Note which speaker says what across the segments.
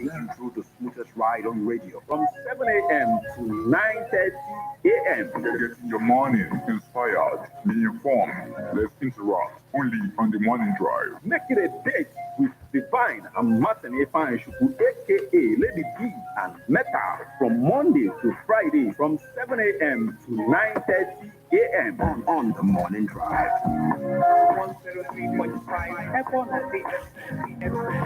Speaker 1: you through the smoothest ride on radio from 7 a.m. to 9:30 a.m.
Speaker 2: Get your morning inspired, be informed. Let's interact only on the morning drive.
Speaker 1: Make it a date with Divine and Martin Efan Shuku, aka Lady B and Meta, from Monday to Friday from 7 a.m. to 9:30 a.m. on the morning drive. 103.5
Speaker 3: to everyone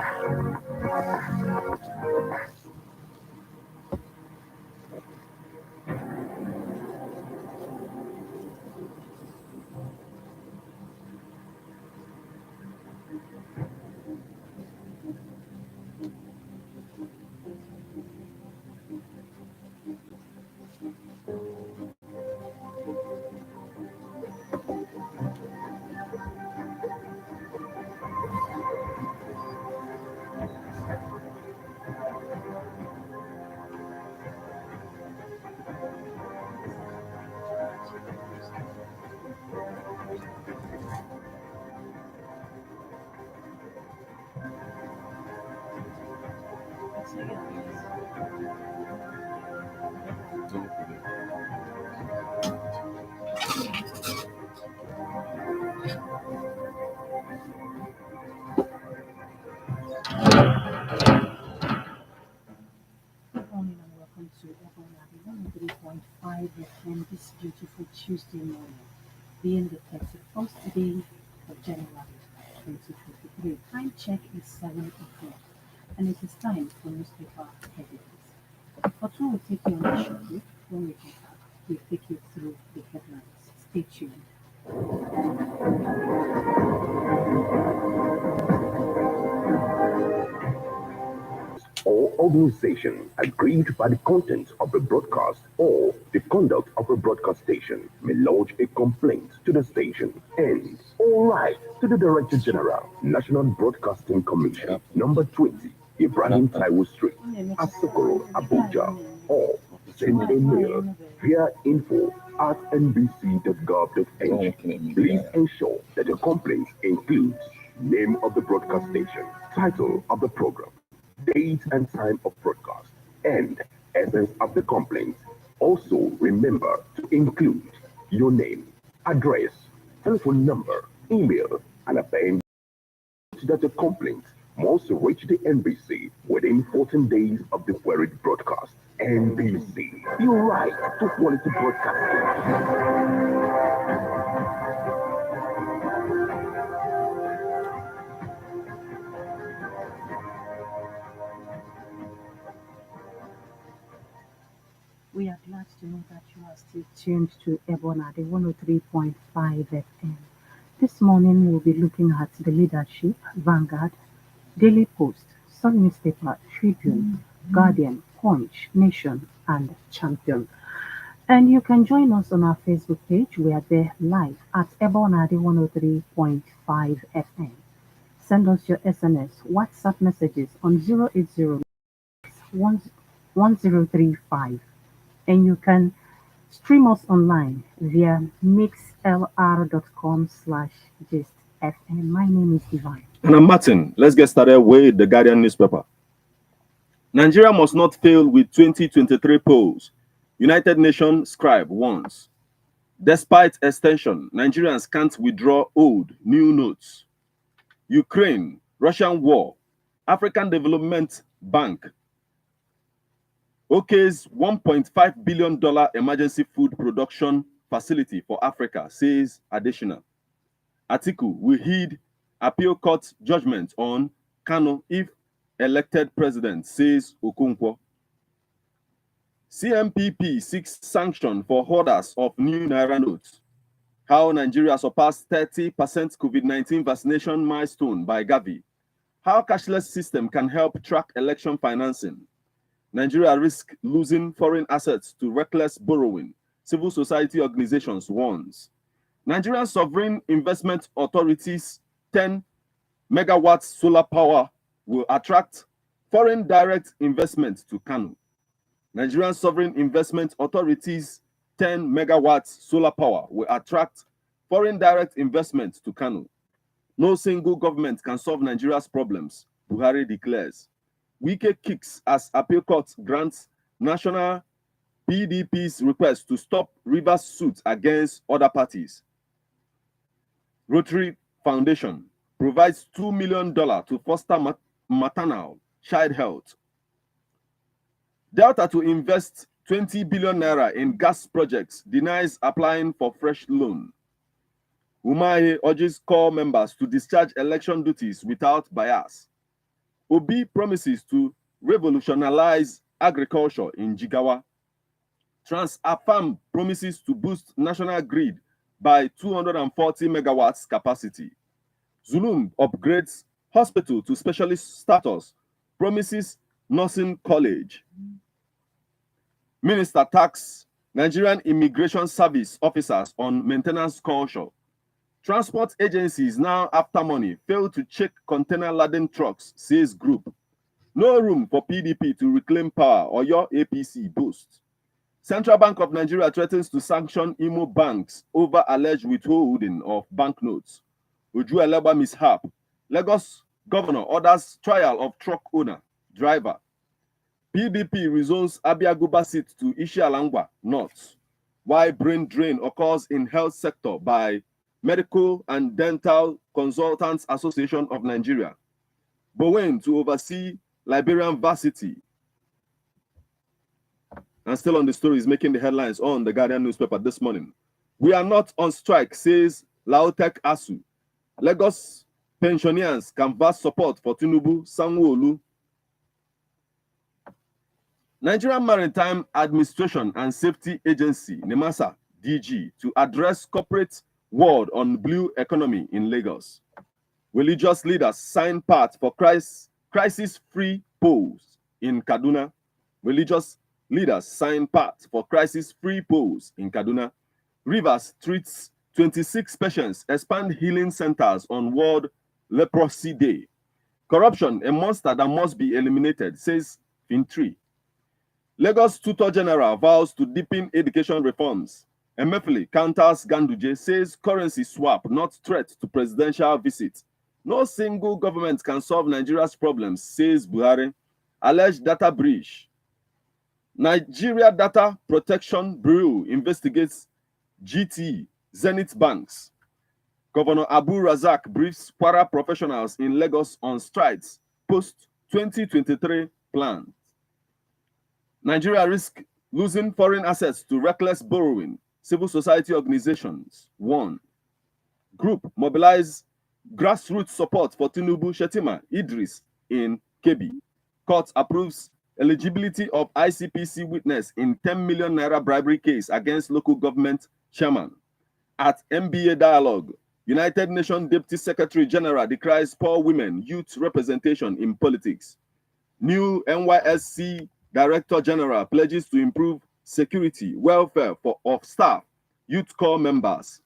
Speaker 3: 103.5 FM this beautiful Tuesday morning, being the 31st day of January 2023. Time check is 7 o'clock, and it is time for newspaper headlines. Fortune will take you on a short break. When we come back, we'll take you through the headlines. Stay tuned.
Speaker 1: Or organization aggrieved by the content of a broadcast or the conduct of a broadcast station may lodge a complaint to the station and all right to the Director General, National Broadcasting Commission, number 20, Ibrahim Taiwo Street, Asokoro, Abuja, or send a mail via info@nbc.gov.ng. Please ensure that your complaint includes name of the broadcast station, title of the program, date and time of broadcast, and essence of the complaint. Also, remember to include your name, address, telephone number, email, and append that the complaint must reach the NBC within 14 days of the queried broadcast. NBC, your right to quality broadcasting.
Speaker 3: We are glad to know that you are still tuned to Ebona, the 103.5 FM. This morning we'll be looking at the leadership, Vanguard, Daily Post, Sun Newspaper, Tribune, Guardian, Punch, Nation, and Champion. And you can join us on our Facebook page. We are there live at Ebona, the 103.5 FM. Send us your SMS, WhatsApp messages on 080 1035. And you can stream us online via mixlr.com/gistfm. My name is Divine.
Speaker 4: And I'm Martin. Let's get started with the Guardian newspaper. Nigeria must not fail with 2023 polls. United Nations scribe warns. Despite extension, Nigerians can't withdraw old, new notes. Ukraine, Russian war, African Development Bank, OK's $1.5 billion emergency food production facility for Africa, says additional. Atiku will heed appeal court judgment on Kano if elected president, says Okonkwo. CMPP seeks sanction for holders of new Naira notes. How Nigeria surpassed 30% COVID-19 vaccination milestone by Gavi. How cashless system can help track election financing. Nigeria risks losing foreign assets to reckless borrowing. Civil society organizations warns. Nigerian Sovereign Investment Authority's 10 megawatts solar power will attract foreign direct investment to Kano. Nigerian Sovereign Investment Authority's 10 megawatts solar power will attract foreign direct investment to Kano. No single government can solve Nigeria's problems, Buhari declares. Wike kicks as appeal court grants national PDP's request to stop Rivers' suit against other parties. Rotary Foundation provides $2 million to foster maternal child health. Delta to invest 20 billion naira in gas projects, denies applying for fresh loan. Umahi urges core members to discharge election duties without bias. Obi promises to revolutionize agriculture in Jigawa. TransAfam promises to boost national grid by 240 megawatts capacity. Zulum upgrades hospital to specialist status, promises nursing college. Minister tax Nigerian Immigration Service officers on maintenance culture. Transport agencies now after money fail to check container-laden trucks, says group. No room for PDP to reclaim power, or your APC boasts. Central Bank of Nigeria threatens to sanction Imo banks over alleged withholding of banknotes. Uju Eleba mishap. Lagos governor orders trial of truck owner, driver. PDP rezones Abiaguba seat to Ishialangwa North. Why brain drain occurs in health sector by Medical and Dental Consultants Association of Nigeria. Bowen to oversee Liberian varsity. And still on the story is making the headlines on the Guardian newspaper this morning. We are not on strike, says Lautech ASU. Lagos pensioners canvass support for Tinubu, Sanwo-Olu. Nigerian Maritime Administration and Safety Agency, NEMASA, DG, to address corporate word on blue economy in Lagos. Religious leaders sign part for crisis-free polls in Kaduna. Religious leaders sign part for crisis-free polls in Kaduna. Rivers treats 26 patients, expand healing centers on World Leprosy Day. Corruption, a monster that must be eliminated, says Fintri. Lagos Tutor General vows to deepen education reforms. Emefiele counters Ganduje, says currency swap, not threat to presidential visit. No single government can solve Nigeria's problems, says Buhari. Alleged data breach. Nigeria Data Protection Bureau investigates GT, Zenith Banks. Governor Abu Razak briefs Kwara professionals in Lagos on strikes post-2023 plans. Nigeria risks losing foreign assets to reckless borrowing. Civil society organizations. 1. Group mobilize grassroots support for Tinubu, Shetima, Idris in Kebbi. Court approves eligibility of ICPC witness in 10 million naira bribery case against local government chairman. At MBA Dialogue, United Nations Deputy Secretary General decries poor women youth representation in politics. New NYSC Director General pledges to improve security, welfare of staff, youth corps members.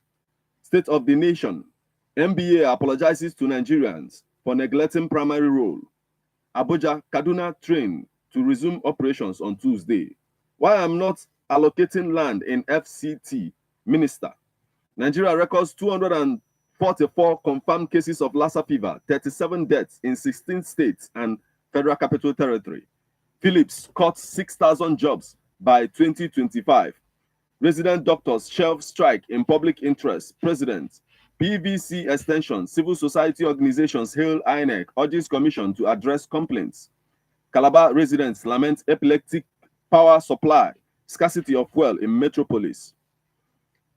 Speaker 4: State of the Nation. MBA apologizes to Nigerians for neglecting primary role. Abuja, Kaduna train to resume operations on Tuesday. Why I'm not allocating land in FCT, Minister. Nigeria records 244 confirmed cases of Lassa fever, 37 deaths in 16 states and Federal Capital Territory. Phillips cuts 6,000 jobs by 2025. Resident doctors shelve strike in public interest. President. PVC extension. Civil society organizations hail INEC, urges commission to address complaints. Calabar residents lament epileptic power supply, scarcity of fuel in metropolis.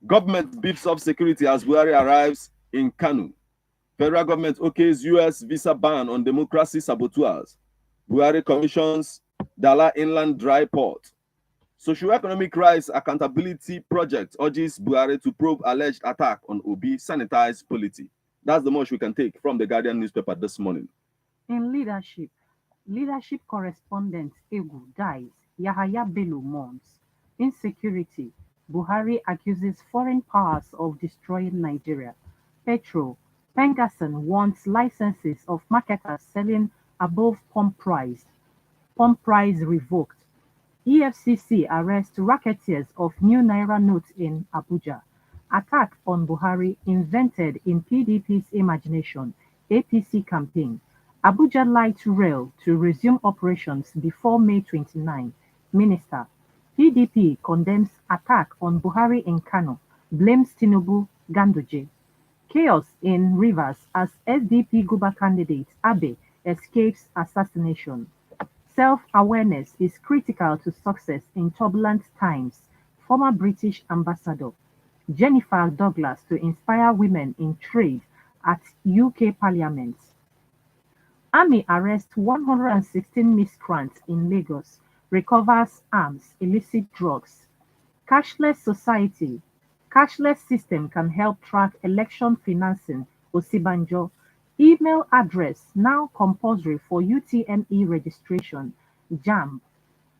Speaker 4: Government beefs up security as Buhari arrives in Kanu. Federal government okays US visa ban on democracy saboteurs. Buhari commissions Dala Inland Dry Port. Socioeconomic Rights Accountability Project urges Buhari to probe alleged attack on Obi, sanitize polity. That's the most we can take from the Guardian newspaper this morning.
Speaker 3: In leadership correspondent Egu dies. Yahaya Bello mourns. Insecurity. Buhari accuses foreign powers of destroying Nigeria. Petrol. Pengasson wants licenses of marketers selling above pump price. Pump price revoked. EFCC arrests racketeers of new Naira notes in Abuja. Attack on Buhari invented in PDP's imagination. APC campaign. Abuja Light Rail to resume operations before May 29. Minister. PDP condemns attack on Buhari in Kano, blames Tinubu, Ganduje. Chaos in Rivers as SDP Guba candidate Abe escapes assassination. Self-awareness is critical to success in turbulent times. Former British ambassador Jennifer Douglas to inspire women in trade at UK Parliament. Army arrests 116 miscreants in Lagos, recovers arms, illicit drugs. Cashless society. Cashless system can help track election financing, Osibanjo. Email address now compulsory for UTME registration, JAMB.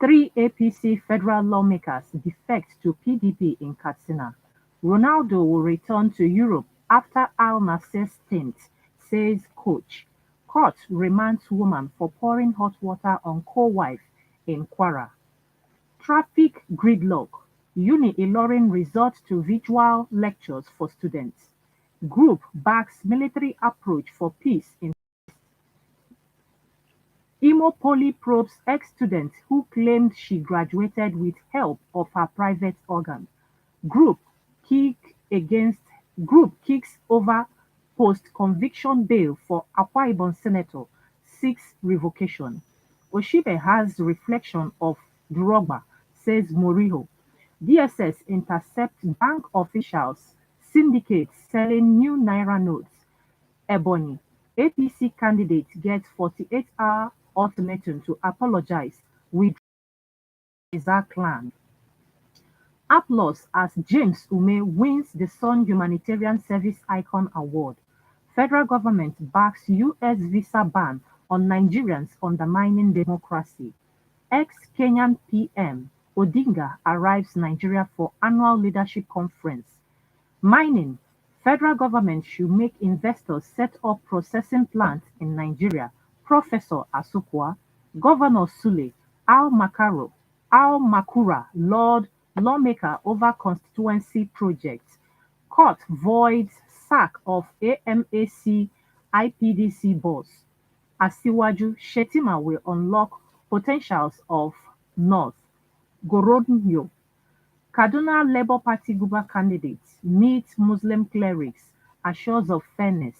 Speaker 3: 3 APC federal lawmakers defect to PDP in Katsina. Ronaldo will return to Europe after Al Nassr stint, says coach. Court remands woman for pouring hot water on co-wife in Kwara. Traffic gridlock. Uni Ilorin resort to virtual lectures for students. Group backs military approach for peace in Imo Poly probes ex-student who claimed she graduated with help of her private organ. Group kick against Group kicks over post-conviction bail for Akwa Ibom Senator seeks revocation. Oshibe has reflection of Drogba, says Moriho. DSS intercept bank officials syndicate selling new naira notes. Ebonyi, APC candidate gets 48-hour ultimatum to apologize with Isaac clan. Applause as James Ume wins the Sun Humanitarian Service Icon Award. Federal government backs US visa ban on Nigerians undermining democracy. Ex-Kenyan PM Odinga arrives Nigeria for annual leadership conference. Mining. Federal government should make investors set up processing plants in Nigeria. Professor Asukwa, Governor Sule, Al Makura, lawmaker over constituency project. Court voids sack of AMAC IPDC boss. Asiwaju Shetima will unlock potentials of North. Gorodnyo. Kaduna Labour Party Guba candidates meet Muslim clerics, assures of fairness.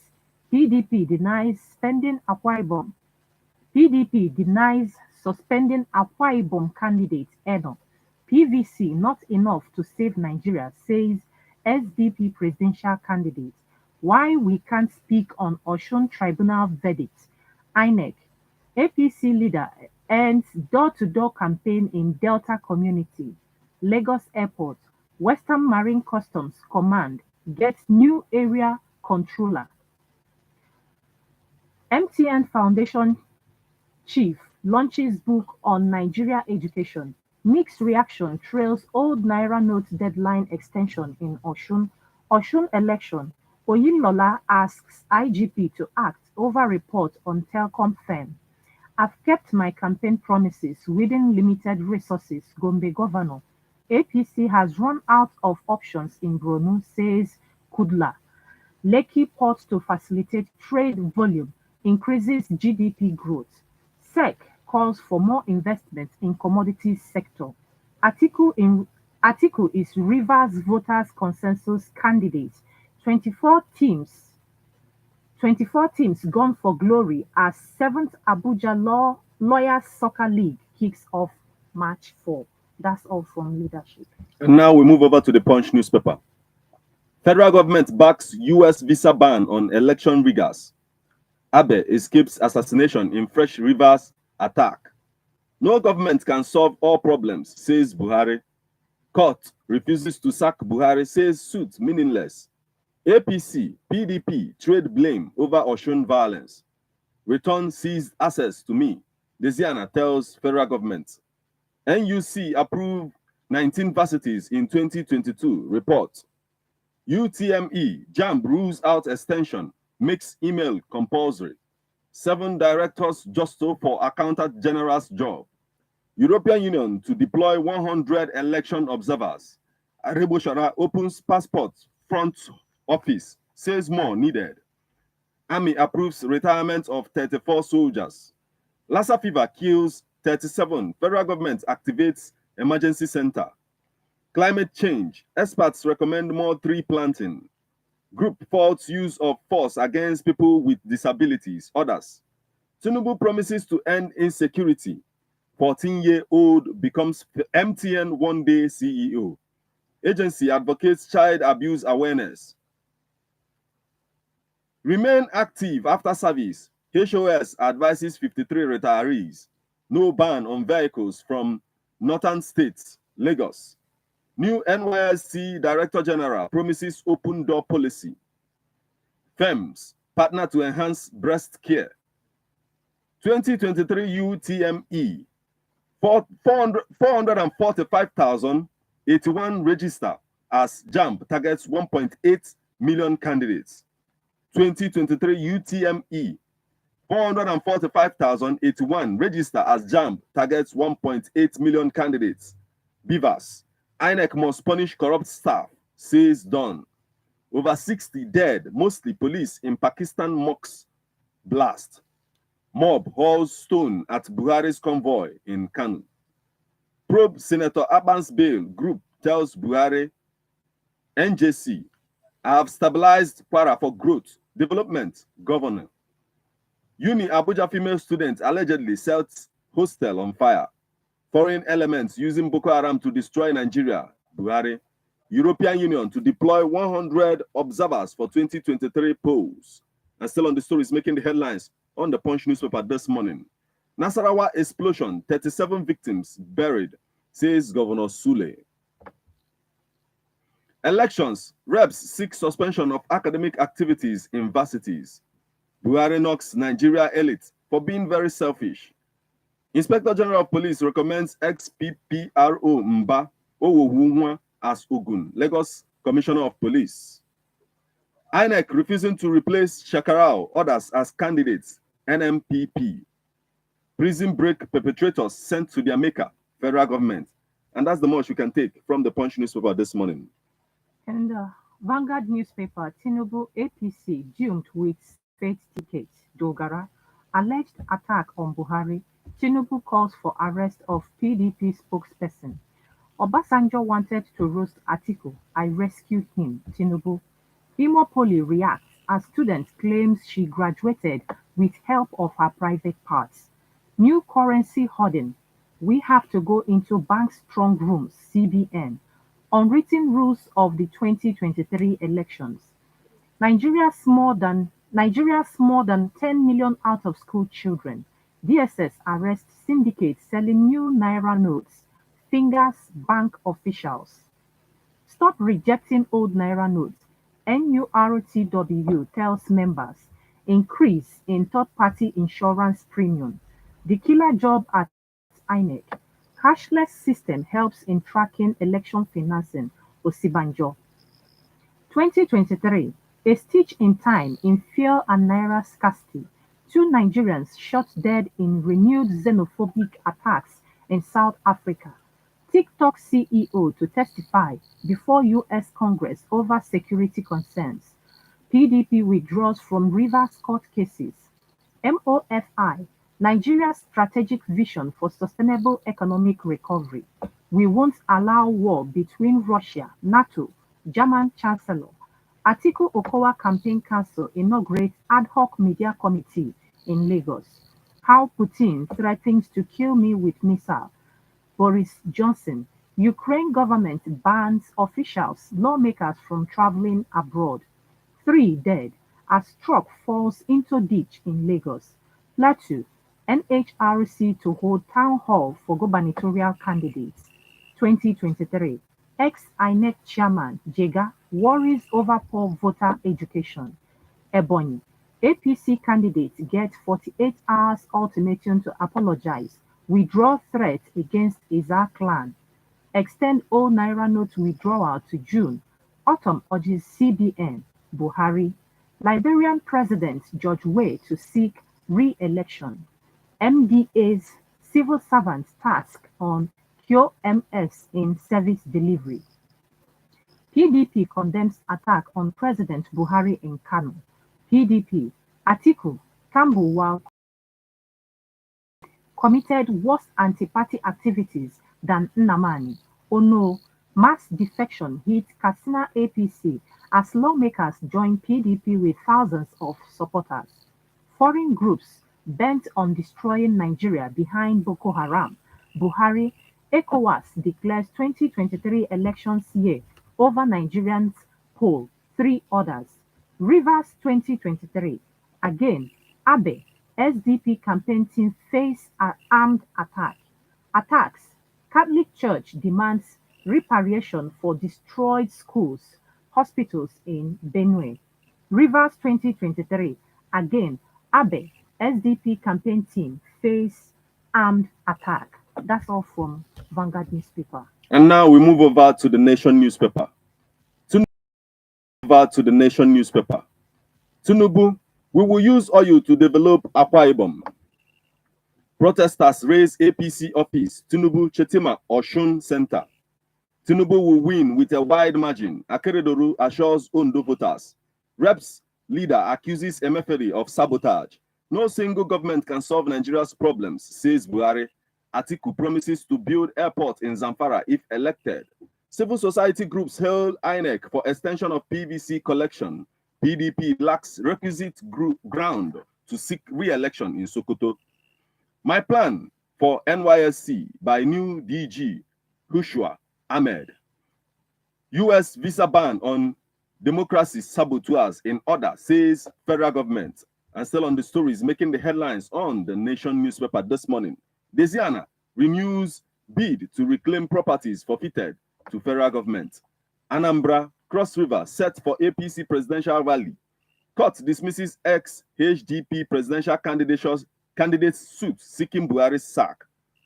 Speaker 3: PDP denies suspending Akwa Ibom candidate Eno. PVC not enough to save Nigeria, says SDP presidential candidate. Why we can't speak on Osun tribunal verdict. INEC. APC leader ends door-to-door campaign in Delta community. Lagos Airport, Western Marine Customs Command gets new area controller. MTN Foundation chief launches book on Nigeria education. Mixed reaction trails old Naira note deadline extension in Osun. Osun election. Oyinlola asks IGP to act over report on telecom firm. I've kept my campaign promises within limited resources, Gombe Governor. APC has run out of options in Borno, says Kudla. Lekki port to facilitate trade volume, increases GDP growth. SEC calls for more investment in commodities sector. Atiku is Rivers voters consensus candidate. 24 teams gone for glory as 7th Abuja Lawyers Soccer League kicks off March 4. That's all from leadership.
Speaker 4: And now we move over to the Punch newspaper. Federal government backs US visa ban on election riggers. Abe escapes assassination in Fresh Rivers attack. No government can solve all problems, says Buhari. Court refuses to sack Buhari, says suit meaningless. APC, PDP trade blame over Osun violence. Return seized access to me, Desiana tells federal government. NUC approved 19 varsities in 2022 report. UTME, JAMB rules out extension, makes email compulsory. 7 directors justo for accountant general's job. European Union to deploy 100 election observers. Arebo Shara opens passport front office, says more needed. Army approves retirement of 34 soldiers. Lassa fever kills 37. Federal government activates emergency center. Climate change. Experts recommend more tree planting. Group faults use of force against people with disabilities. Others. Tinubu promises to end insecurity. 14-year-old becomes MTN one-day CEO. Agency advocates child abuse awareness. Remain active after service. HOS advises 53 retirees. No ban on vehicles from northern states. Lagos. New NYSC Director General promises open door policy. FEMS partner to enhance breast care. 2023 UTME. 445,081 register as JAMB targets 1.8 million candidates. 2023 UTME. 445,081 register as JAMB targets 1.8 million candidates. Beavers. INEC must punish corrupt staff, says Don. Over 60 dead, mostly police in Pakistan mosque blast. Mob hauls stone at Buhari's convoy in Kanu. Probe Senator Aban's bail group tells Buhari, NJC, I have stabilized Kwara for growth, development, governor. Uni Abuja female student allegedly sets hostel on fire. Foreign elements using Boko Haram to destroy Nigeria, Buhari. European Union to deploy 100 observers for 2023 polls. And still on the stories making the headlines on the Punch newspaper this morning. Nasarawa explosion, 37 victims buried, says Governor Sule. Elections, reps seek suspension of academic activities in varsities. Buhari knocks Nigeria elite for being very selfish. Inspector General of Police recommends ex-PPRO Mba Owowunwa as Ogun, Lagos Commissioner of Police. INEC refusing to replace Shakarao, others as candidates, NMPP. Prison break perpetrators sent to their maker, federal government. And that's the most you can take from the Punch newspaper this morning.
Speaker 3: And Vanguard newspaper, Tinubu APC doomed with state ticket. Dogara, alleged attack on Buhari. Tinubu calls for arrest of PDP spokesperson. Obasanjo wanted to roast Atiku. I rescued him. Tinubu. Imo Poly reacts as student claims she graduated with help of her private parts. New currency hoarding. We have to go into bank strong rooms, CBN. Unwritten rules of the 2023 elections. Nigeria's more than 10 million out of school children. DSS arrests syndicate selling new naira notes. Fingers bank officials. Stop rejecting old naira notes. NURTW tells members. Increase in third-party insurance premium. The killer job at INEC. Cashless system helps in tracking election financing. Osibanjo. 2023. A stitch in time in fuel and naira scarcity. 2 Nigerians shot dead in renewed xenophobic attacks in South Africa. TikTok CEO to testify before U.S. Congress over security concerns. PDP withdraws from Rivers court cases. MOFI, Nigeria's strategic vision for sustainable economic recovery. We won't allow war between Russia, NATO, German Chancellor. Atiku Okowa Campaign Council inaugurates ad hoc media committee in Lagos. How Putin threatens to kill me with missile. Boris Johnson. Ukraine government bans officials, lawmakers from traveling abroad. 3 dead as truck falls into ditch in Lagos. Plateau. NHRC to hold town hall for gubernatorial candidates. 2023. Ex-INEC chairman Jega worries over poor voter education. Ebonyi. APC candidates get 48 hours ultimatum to apologize. Withdraw threat against Izar clan. Extend all naira note withdrawal to June. Autumn urges CBN. Buhari. Liberian President George Weah to seek re-election. MDA's civil servants task on QMS in service delivery. PDP condemns attack on President Buhari in Kano. PDP. Atiku, Campbell, while committed worse anti-party activities than Nnamani. Oh no, mass defection hit Katsina APC as lawmakers joined PDP with thousands of supporters. Foreign groups bent on destroying Nigeria behind Boko Haram. Buhari, ECOWAS declares 2023 elections year over Nigerians poll, three others. Rivers 2023. Again, Abe, SDP campaign team face an armed attack. Attacks. Catholic Church demands reparation for destroyed schools, hospitals in Benue. Rivers 2023. Again, Abe, SDP campaign team face armed attack. That's all from Vanguard newspaper.
Speaker 4: And now we move over to the Nation newspaper. Tinubu, we will use oil to develop Akwa Ibom. Protesters raise APC office, Tinubu Chetima Oshun Center. Tinubu will win with a wide margin. Akeredolu assures Ondo voters. Reps leader accuses Emefiele of sabotage. No single government can solve Nigeria's problems, says Buhari. Atiku promises to build airport in Zamfara if elected. Civil society groups hail INEC for extension of PVC collection. PDP lacks requisite ground to seek re-election in Sokoto. My plan for NYSC by new DG Hushua Ahmed. US visa ban on democracy saboteurs in order, says federal government. And still on the stories making the headlines on the Nation newspaper this morning. Desiana renews bid to reclaim properties forfeited to federal government. Anambra Cross River set for APC presidential rally. Court dismisses ex-HDP presidential candidate suit seeking Buhari's sack.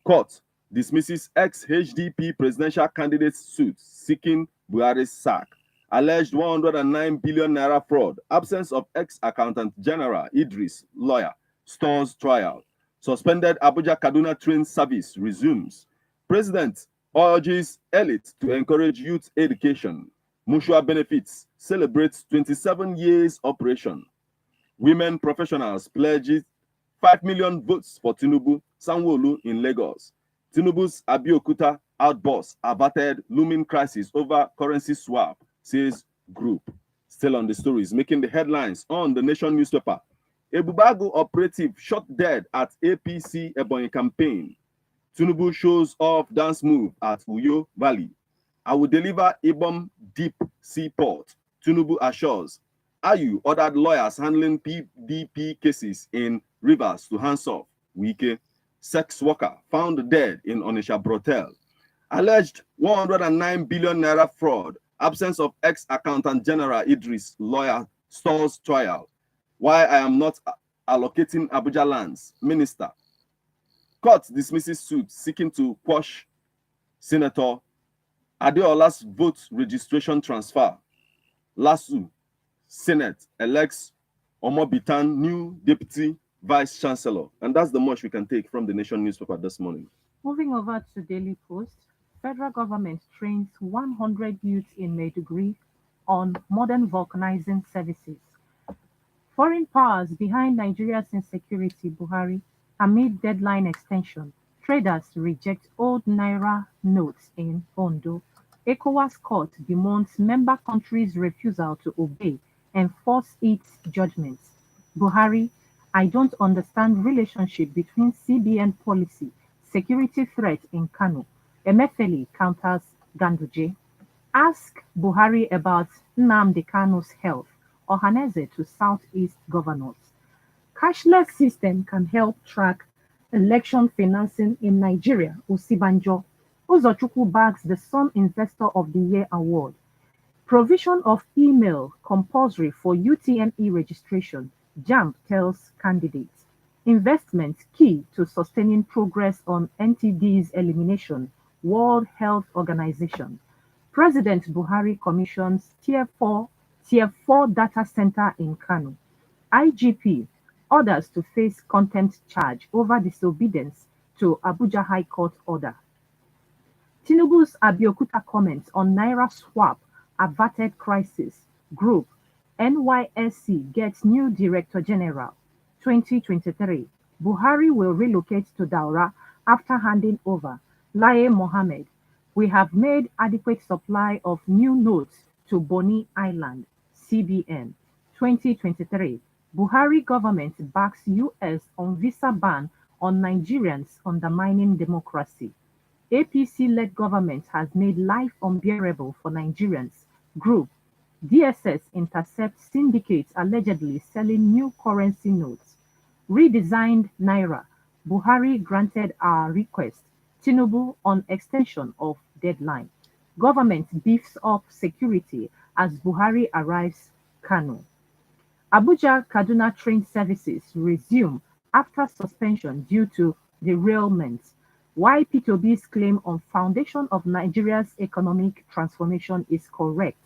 Speaker 4: Court dismisses ex-HDP presidential candidate suit seeking Buhari's sack. Alleged 109 billion naira fraud. Absence of ex-accountant general Idris lawyer stalls trial. Suspended Abuja Kaduna train service resumes. President urges elite to encourage youth education. Mutual benefits celebrates 27 years operation. Women professionals pledges 5 million votes for Tinubu, Sanwo-Olu in Lagos. Tinubu's Abeokuta outburst averted looming crisis over currency swap, says group. Still on the stories making the headlines on the Nation newspaper. Ebubago operative shot dead at APC Ebonyi campaign. Tinubu shows off dance move at Uyo Valley. I will deliver Ibom deep seaport. Tinubu assures. Ayu ordered lawyers handling PDP cases in Rivers to hands off. Wike. Sex worker found dead in Onisha brothel. Alleged 109 billion naira fraud. Absence of ex-accountant general Idris lawyer stalls trial. Why I am not allocating Abuja lands. Minister. Court dismisses suit seeking to quash Senator Adeola's vote registration transfer. LASU. Senate elects Omobitan new deputy vice chancellor. And that's the much we can take from the Nation newspaper this morning.
Speaker 3: Moving over to Daily Post, federal government trains 100 youths in Maiduguri on modern vulcanizing services. Foreign powers behind Nigeria's insecurity, Buhari, amid deadline extension. Traders reject old Naira notes in Ondo. ECOWAS court demands member countries' refusal to obey enforce its judgments. Buhari, I don't understand relationship between CBN policy, security threat in Kano. Emefiele counters Ganduje. Ask Buhari about Nnamdi Kano's health. Ohaneze to Southeast governors. Cashless system can help track election financing in Nigeria. Osibanjo. Uzochukwu bags the Sun Investor of the Year award. Provision of email compulsory for UTME registration. JAMB tells candidates. Investment key to sustaining progress on NTD's elimination. World Health Organization. President Buhari commissions Tier 4 data center in Kano. IGP orders to face contempt charge over disobedience to Abuja High Court order. Tinubu's Abeokuta comments on Naira swap averted crisis. Group. NYSC gets new Director General. 2023. Buhari will relocate to Daura after handing over. Laye Mohammed. We have made adequate supply of new notes to Bonny Island. CBN. 2023. Buhari government backs US on visa ban on Nigerians undermining democracy. APC-led government has made life unbearable for Nigerians. Group. DSS intercepts syndicates allegedly selling new currency notes. Redesigned Naira. Buhari granted our request. Tinubu on extension of deadline. Government beefs up security as Buhari arrives Kano. Abuja Kaduna train services resume after suspension due to derailment. Why peterobi's claim on foundation of Nigeria's economic transformation is correct.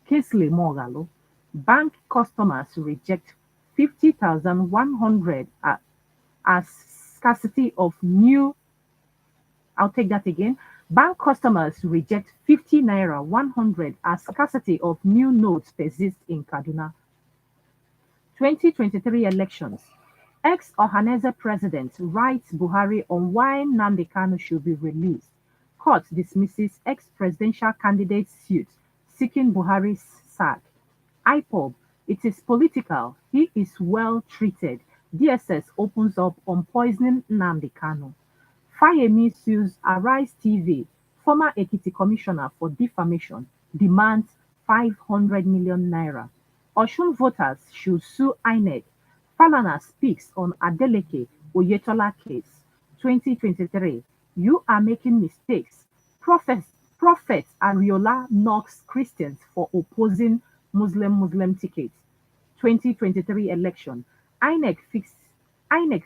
Speaker 3: Kingsley Mogalo. Bank customers reject 50,100 as scarcity of new. I'll take that again. Bank customers reject 50 naira 100 as scarcity of new notes persists in Kaduna. 2023 elections. Ex-Ohaneze president writes Buhari on why Nnamdi Kanu should be released. Court dismisses ex-presidential candidate's suit seeking Buhari's sack. IPOB, it is political. He is well treated. DSS opens up on poisoning Nnamdi Kanu. Fayemi sues Arise TV. Former Ekiti commissioner for defamation demands 500 million naira. Osun voters should sue INEC. Falana speaks on Adeleke Oyetola case. 2023. You are making mistakes. Prophet Ariola knocks Christians for opposing Muslim tickets. 2023 election. INEC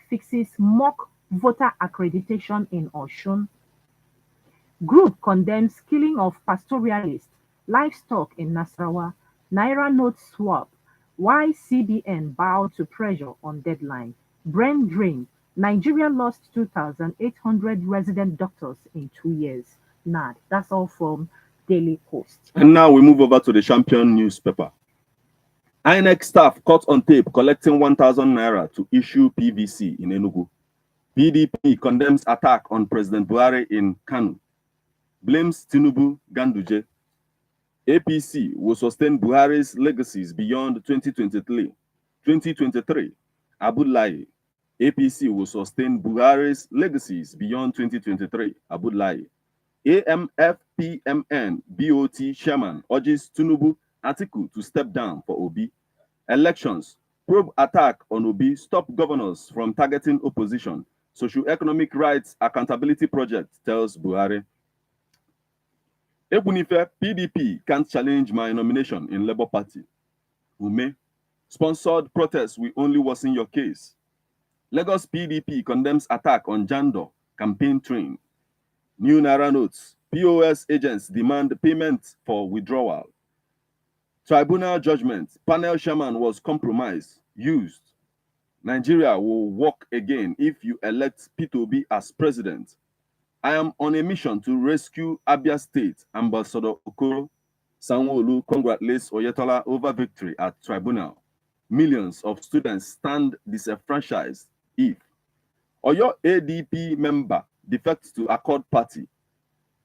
Speaker 3: fixes mock voter accreditation in Osun. Group condemns killing of pastoralists, livestock in Nasarawa. Naira note swap. Why CBN bowed to pressure on deadline. Brain drain. Nigeria lost 2,800 resident doctors in 2 years. NAD. That's all from Daily Post.
Speaker 4: And now we move over to the Champion newspaper. INEC staff caught on tape collecting 1,000 naira to issue PVC in Enugu. PDP condemns attack on President Buhari in Kanu. Blames Tinubu Ganduje. APC will sustain Buhari's legacies beyond 2023. 2023. Abdullahi. APC will sustain Buhari's legacies beyond 2023. Abdullahi. AMFPMN BOT chairman urges Tinubu Atiku to step down for Obi. Elections. Probe attack on Obi. Stop governors from targeting opposition. Socio-economic rights accountability project tells Buhari. Ebunife, PDP can't challenge my nomination in Labour Party. Ume, sponsored protests will only worsen your case. Lagos PDP condemns attack on Jando campaign train. New Naira notes. POS agents demand payment for withdrawal. Tribunal judgment. Panel chairman was compromised. Used. Nigeria will walk again if you elect peterobi as president. I am on a mission to rescue Abia State. Ambassador Okoro Sanwo-Olu congratulates Oyetola over victory at tribunal. Millions of students stand disenfranchised if Oyo ADP member defects to Accord Party.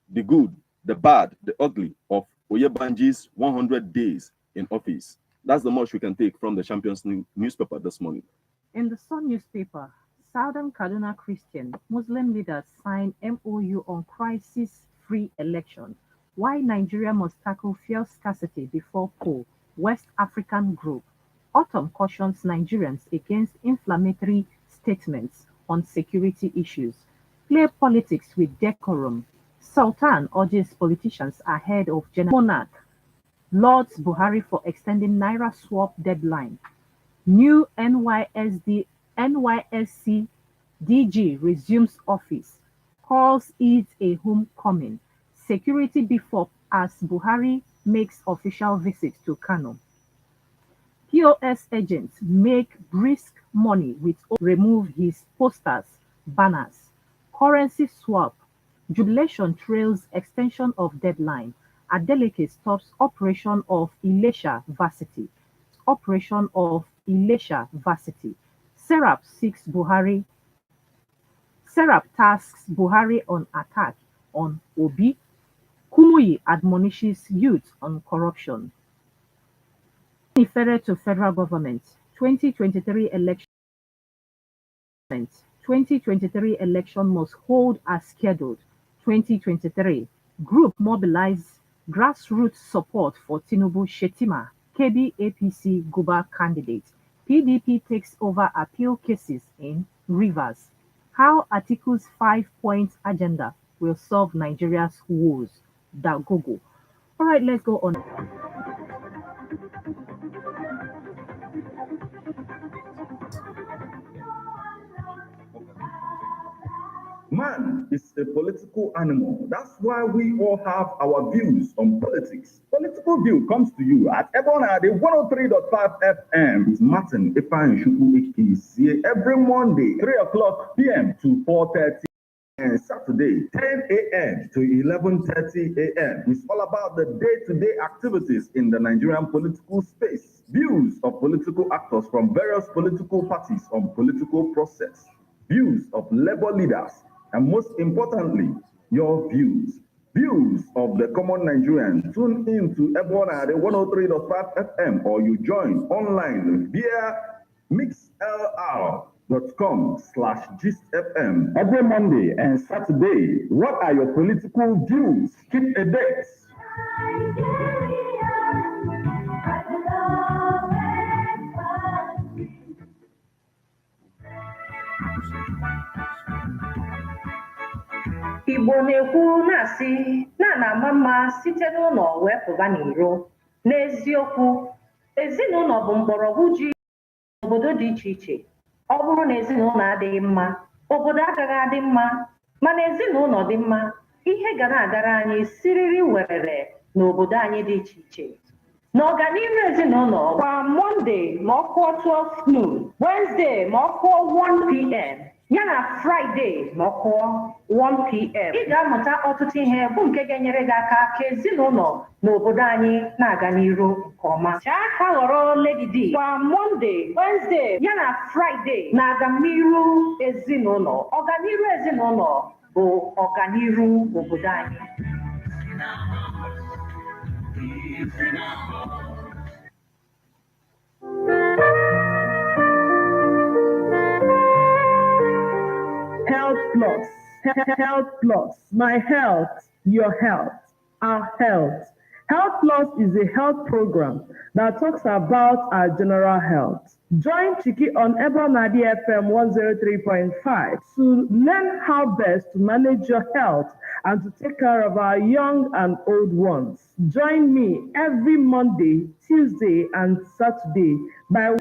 Speaker 4: The good, the bad, the ugly of Oyebanji's 100 days in office. That's the much we can take from the Champions newspaper this morning.
Speaker 3: In the Sun newspaper, Southern Kaduna Christian Muslim leaders sign MOU on crisis-free election. Why Nigeria must tackle fuel scarcity before poll. West African group. Autumn cautions Nigerians against inflammatory statements on security issues. Play politics with decorum. Sultan urges politicians ahead of General Monarch. Lauds Buhari for extending Naira swap deadline. New NYSC DG resumes office. Calls it a homecoming. Security beef up as Buhari makes official visit to Kano. POS agents make brisk money with remove his posters, banners. Currency swap. Jubilation trails extension of deadline. Adeleke stops operation of Ilesha Varsity. operation of Elisha Varsity. Serap tasks Buhari on attack on Obi. Kumuyi admonishes youth on corruption. Referred to federal government. 2023 election must hold as scheduled. 2023 group mobilize grassroots support for Tinubu Shetima, KB APC Guba candidate. PDP takes over appeal cases in Rivers. How Atiku's 5-point agenda will solve Nigeria's woes. Dagogo. All right, let's go on.
Speaker 5: Man is a political animal. That's why we all have our views on politics. Political View comes to you at Ebonade 103.5 FM. It's Martin Ifeanyi HPC every Monday, 3 o'clock p.m. to 4:30 and Saturday, 10 a.m. to 11:30 a.m. It's all about the day-to-day activities in the Nigerian political space. Views of political actors from various political parties on political process. Views of labor leaders. And most importantly, your views. Views of the common Nigerian. Tune in to Ebonade 103.5 FM or you join online via mixlr.com/gistfm every Monday and Saturday. What are your political views? Keep a date.
Speaker 6: Igbo na-ekwu na-asị na-ama mma site n'ụlọ wee pụba n'iro. N'eziokwu, ezinụlọ bụ mgbọrọgwụ ji obodo dị iche iche. Ọ bụrụ na ezinụlọ adịghị mma, obodo agaghị adị mma. Mana ezinụlọ dị mma, ihe ga na-agara anyị siriri werere n'obodo anyị dị iche iche. N'ọganihu ezinụlọ kwa Monday ma ọ kụọ 12 noon, Wednesday ma ọ kụọ 1 p.m. yana Friday ma ọ kụọ 1 p.m. Ị ga-amụta ọtụtụ ihe bụ nke ga-enyere gị aka ka ezinụlọ na obodo anyị na-aga n'iru nke ọma. Chaa ka ghọrọ Lady D kwa Monday, Wednesday yana Friday na-aga n'iru ezinụlọ. Ọganiru ezinụlọ bụ ọganiru obodo anyị.
Speaker 7: Health Plus, my health, your health, our health. Health Plus is a health program that talks about our general health. Join Chiki on Ebonadi FM 103.5 to learn how best to manage your health and to take care of our young and old ones. Join me every Monday, Tuesday, and Saturday by...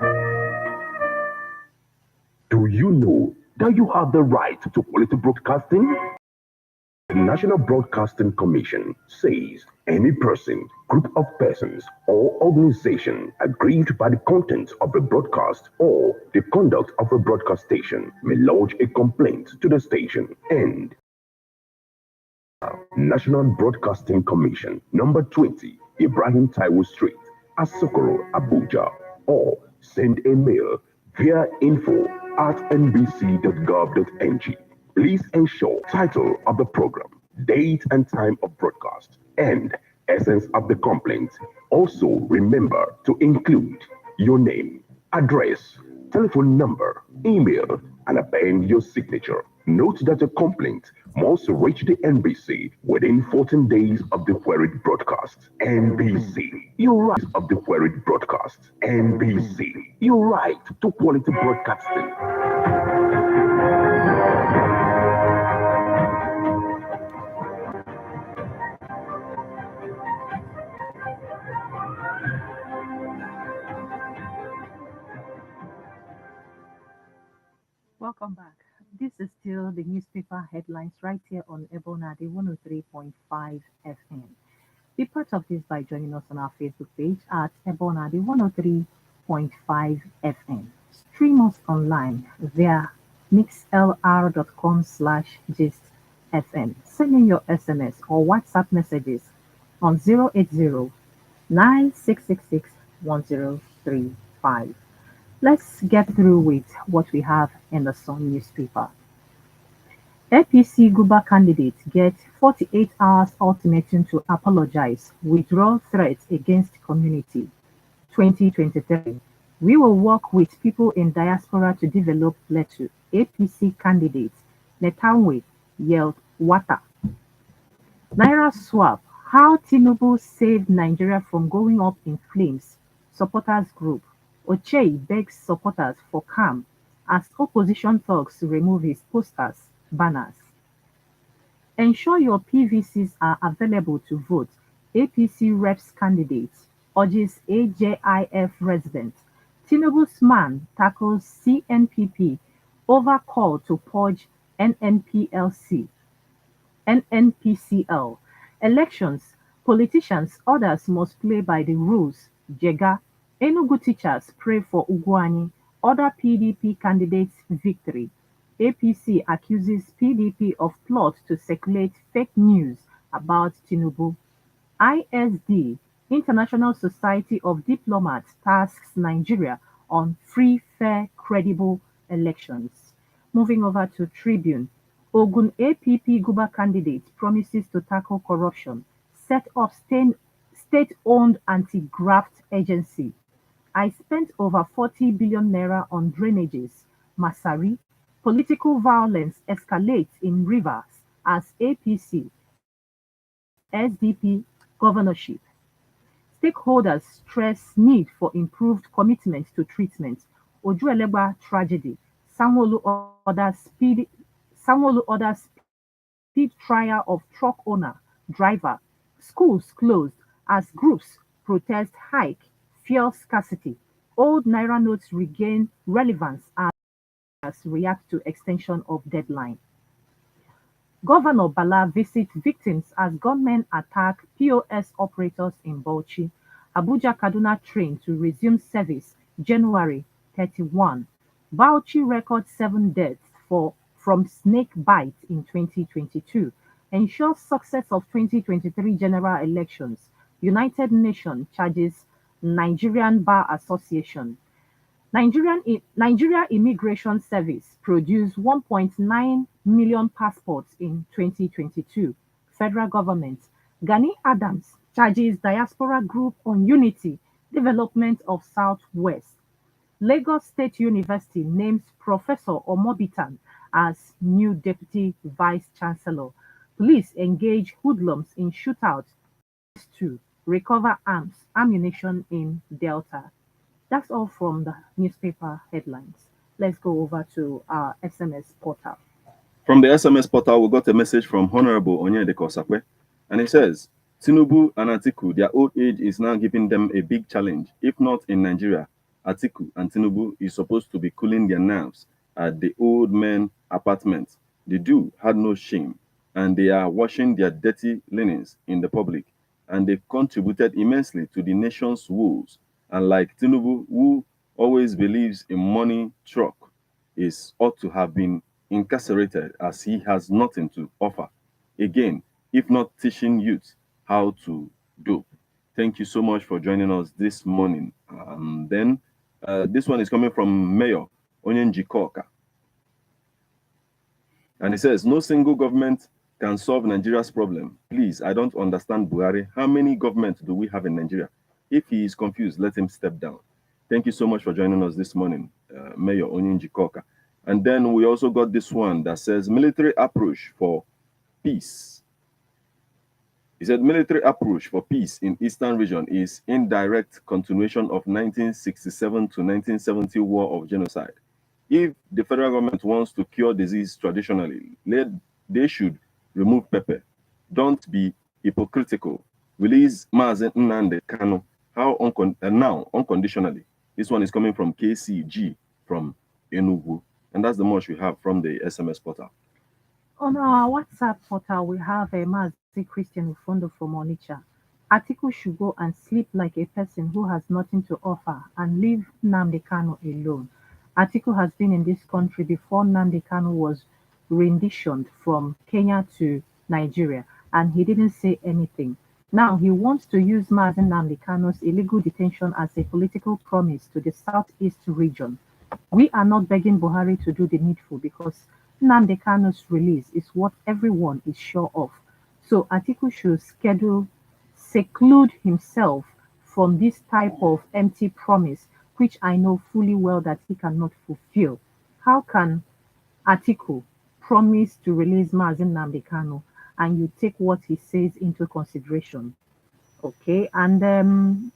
Speaker 1: Do you know that you have the right to quality broadcasting? The National Broadcasting Commission says any person, group of persons, or organization aggrieved by the content of a broadcast or the conduct of a broadcast station may lodge a complaint to the station and National Broadcasting Commission, number 20, Ibrahim Taiwo Street, Asokoro, Abuja, or send a mail via info@nbc.gov.ng. Please ensure title of the program, date and time of broadcast, and essence of the complaint. Also remember to include your name, address, telephone number, email, and append your signature. Note that a complaint must reach the NBC within 14 days of the queried broadcast. NBC, your right of the queried broadcast. NBC, your right to quality broadcasting.
Speaker 3: Welcome back. This is still the newspaper headlines right here on Ebonade 103.5 FM. Be part of this by joining us on our Facebook page at Ebonade 103.5 FM. Stream us online via mixlr.com/gistfm. Send in your SMS or WhatsApp messages on 080 9666 103. 5. Let's get through with what we have in the Sun newspaper. APC Guba candidate gets 48 hours ultimatum to apologize, withdraw threats against community. 2023. We will work with people in diaspora to develop Plateau. APC candidate Netanwe yelled Wata. Naira swap. How Tinubu saved Nigeria from going up in flames. Supporters group. Ochei begs supporters for calm as opposition thugs remove his posters, banners. Ensure your PVCs are available to vote. APC reps candidate urges AJIF resident. Tinubu's man tackles CNPP over call to purge NNPLC. NNPCL. Elections. Politicians, others must play by the rules. Jega. Enugu teachers pray for Ugwuanyi. Other PDP candidates victory. APC accuses PDP of plot to circulate fake news about Tinubu. ISD, International Society of Diplomats, tasks Nigeria on free, fair, credible elections. Moving over to Tribune. Ogun APP Guba candidate promises to tackle corruption, set up state-owned anti-graft agency. I spent over 40 billion naira on drainages. Masari. Political violence escalates in Rivers as APC, SDP governorship. Stakeholders stress need for improved commitment to treatment. Ojuelegba tragedy. Sanwo-Olu orders speed trial of truck owner, driver. Schools closed as groups protest hike, fuel scarcity. Old Naira notes regain relevance as react to extension of deadline. Governor Bala visits victims as gunmen attack POS operators in Bauchi. Abuja Kaduna train to resume service January 31. Bauchi records 7 deaths from snake bite in 2022. Ensures success of 2023 general elections. United Nations charges Nigerian Bar Association. Nigeria Immigration Service produced 1.9 million passports in 2022. Federal government. Gani Adams charges diaspora group on unity, development of Southwest. Lagos State University names Professor Omobitan as new deputy vice chancellor. Police engage hoodlums in shootout to recover ammunition in Delta. That's all from the newspaper headlines. Let's go over to our SMS portal.
Speaker 4: From the SMS portal, we got a message from Honorable Onyedeko Sakwe, and it says, Tinubu and Atiku, their old age is now giving them a big challenge. If not in Nigeria, Atiku and Tinubu is supposed to be cooling their nerves at the old men apartment. The two had no shame, and they are washing their dirty linens in the public, and they contributed immensely to the nation's woes. And like Tinubu, who always believes in money truck, ought to have been incarcerated as he has nothing to offer. Again, if not teaching youth how to dope. Thank you so much for joining us this morning. Then this one is coming from Mayor Onyenji Koka. And it says, no single government can solve Nigeria's problem. Please, I don't understand Buhari. How many governments do we have in Nigeria? If he is confused, let him step down. Thank you so much for joining us this morning, Mayor Onyenji Koka. And then we also got this one that says military approach for peace. He said military approach for peace in Eastern region is indirect continuation of 1967 to 1970 war of genocide. If the federal government wants to cure disease traditionally, they should remove pepper. Don't be hypocritical. Release Mazen Nnamdi Kanu now unconditionally. This one is coming from KCG from Enugu. And that's the most we have from the SMS portal.
Speaker 3: On our WhatsApp portal, we have a Mazi Christian Ufondo from Onitsha. Atiku should go and sleep like a person who has nothing to offer and leave Nnamdi Kanu alone. Atiku has been in this country before Nnamdi Kanu was renditioned from Kenya to Nigeria, and he didn't say anything. Now he wants to use Mazen Nnamdi Kanu's illegal detention as a political promise to the southeast region. We are not begging Buhari to do the needful because Nnamdi Kanu's release is what everyone is sure of. So Atiku should seclude himself from this type of empty promise, which I know fully well that he cannot fulfill. How can Atiku promise to release Mazen Nnamdi Kanu and you take what he says into consideration? Okay, and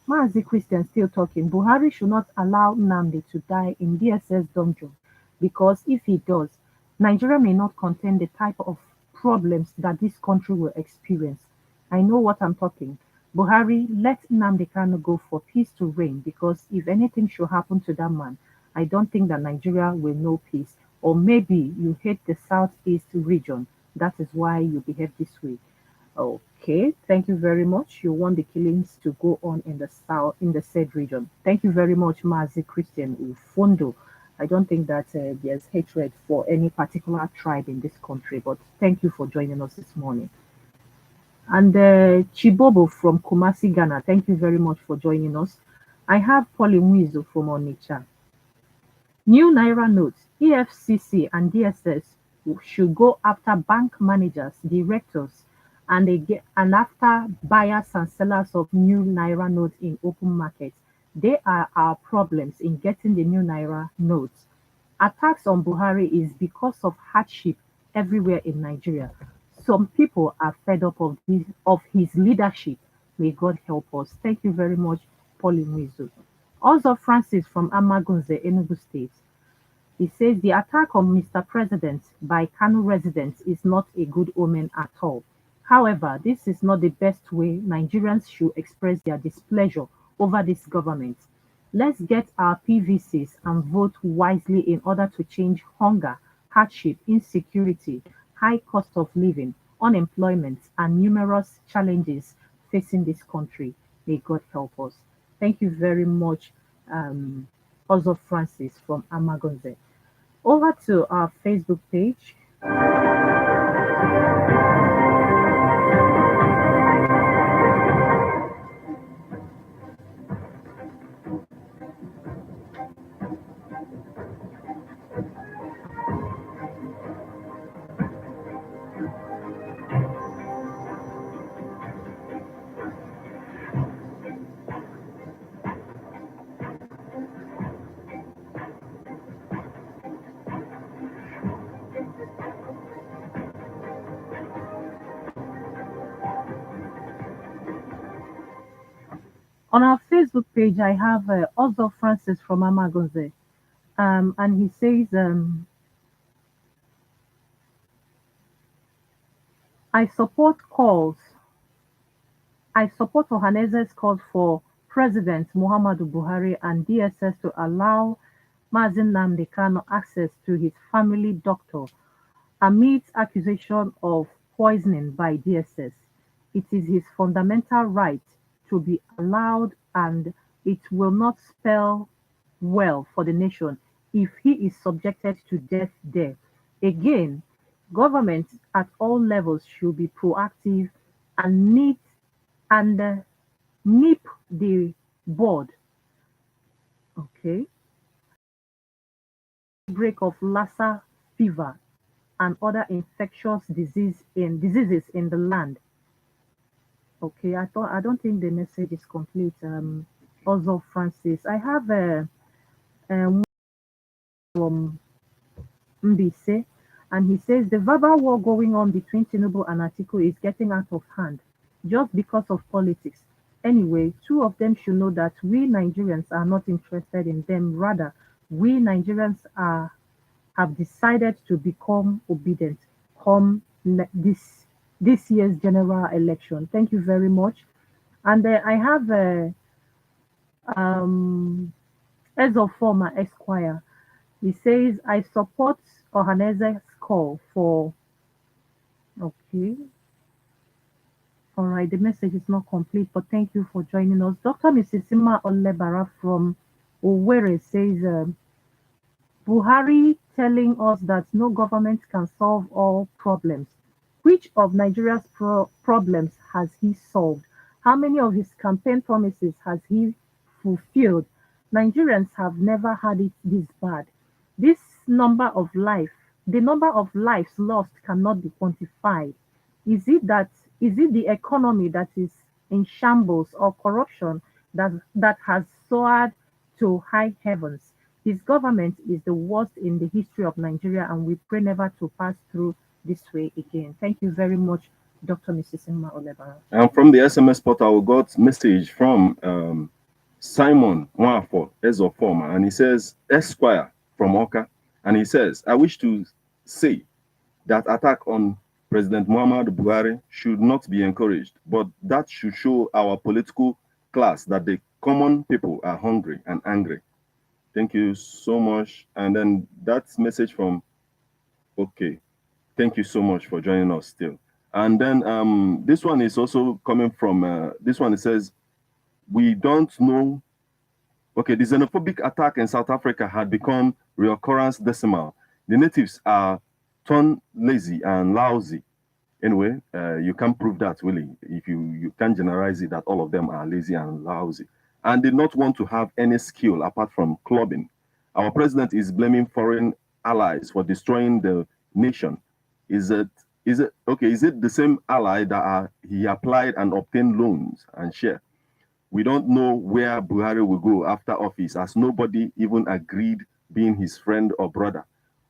Speaker 3: Mazi Christian still talking. Buhari should not allow Nnamdi to die in DSS dungeon because if he does, Nigeria may not contain the type of problems that this country will experience. I know what I'm talking. Buhari, let Nnamdi Kanu go for peace to reign because if anything should happen to that man, I don't think that Nigeria will know peace. Or maybe you hate the southeast region. That is why you behave this way. Okay, thank you very much. You want the killings to go on in the south, in the said region. Thank you very much, Mazi Christian Ufondo. I don't think that there's hatred for any particular tribe in this country, but thank you for joining us this morning. And Chibobo from Kumasi, Ghana, thank you very much for joining us. I have Pauline Wizo from Onitsha. New Naira notes, EFCC and DSS should go after bank managers, directors, and after buyers and sellers of new Naira notes in open market. They are our problems in getting the new Naira notes. Attacks on Buhari is because of hardship everywhere in Nigeria. Some people are fed up of his leadership. May God help us. Thank you very much, Pauline Wizu. Also, Francis from Amagunze, Enugu State. He says the attack on Mr. President by Kanu residents is not a good omen at all. However, this is not the best way Nigerians should express their displeasure over this government. Let's get our PVCs and vote wisely in order to change hunger, hardship, insecurity, high cost of living, unemployment, and numerous challenges facing this country. May God help us. Thank you very much, also Francis from Amagonze. Over to our Facebook page. On our Facebook page, I have Ozo Francis from Amagonze. And he says, I support Ohanese's calls for President Muhammadu Buhari and DSS to allow Mazin Nnamdi Kanu access to his family doctor amid accusation of poisoning by DSS. It is his fundamental right to be allowed, and it will not spell well for the nation if he is subjected to death there. Again, government at all levels should be proactive and nip the bud. Okay. Outbreak of Lassa fever and other infectious diseases in the land. Okay, I don't think the message is complete. Also, Francis, I have from Mbise, and he says the verbal war going on between Tinubu and Atiku is getting out of hand just because of politics. Anyway, two of them should know that we Nigerians are not interested in them. Rather, we Nigerians have decided to become obedient come this year's general election. Thank you very much. And I have as of former Esquire. He says, I support Ohanese's call for, okay. All right, the message is not complete, but thank you for joining us. Dr. Mrs. Sima Olebara from Owerri says, Buhari telling us that no government can solve all problems. Which of Nigeria's problems has he solved? How many of his campaign promises has he fulfilled? Nigerians have never had it this bad. This number of life, the number of lives lost cannot be quantified. Is it the economy that is in shambles or corruption that has soared to high heavens? His government is the worst in the history of Nigeria, and we pray never to pass through this way again. Thank you very much, Dr. Mrs. Emma Olebara.
Speaker 4: And from the SMS portal, we got message from Simon Nwafo Ezofoma, and he says, Esquire from Oka, and he says, I wish to say that attack on President Muhammad Buhari should not be encouraged, but that should show our political class that the common people are hungry and angry. Thank you so much. And then that's message from, okay, thank you so much for joining us still. And then this one is also coming from, this one, it says, we don't know, okay, the xenophobic attack in South Africa had become reoccurrence decimal. The natives are turned lazy and lousy. Anyway, you can't prove that, really. If you can't generalize it that all of them are lazy and lousy. And did not want to have any skill apart from clubbing. Our president is blaming foreign allies for destroying the nation. Is it the same ally that he applied and obtained loans and share? We don't know where Buhari will go after office, as nobody even agreed being his friend or brother.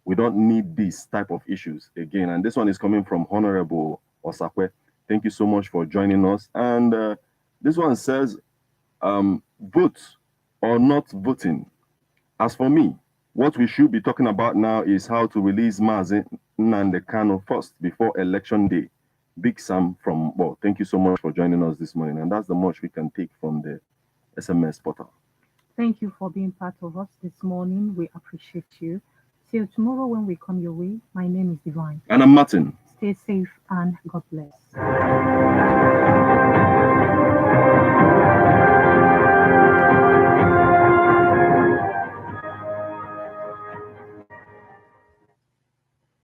Speaker 4: We don't need this type of issues again. And this one is coming from Honorable Osakwe. Thank you so much for joining us. And this one says, vote or not voting. As for me, what we should be talking about now is how to release Mazi Nnamdi Kanu first before election day. Big Sam from, well, thank you so much for joining us this morning. And that's the much we can take from the SMS portal.
Speaker 3: Thank you for being part of us this morning. We appreciate you. Till tomorrow when we come your way, my name is Divine.
Speaker 4: And I'm Martin.
Speaker 3: Stay safe and God bless.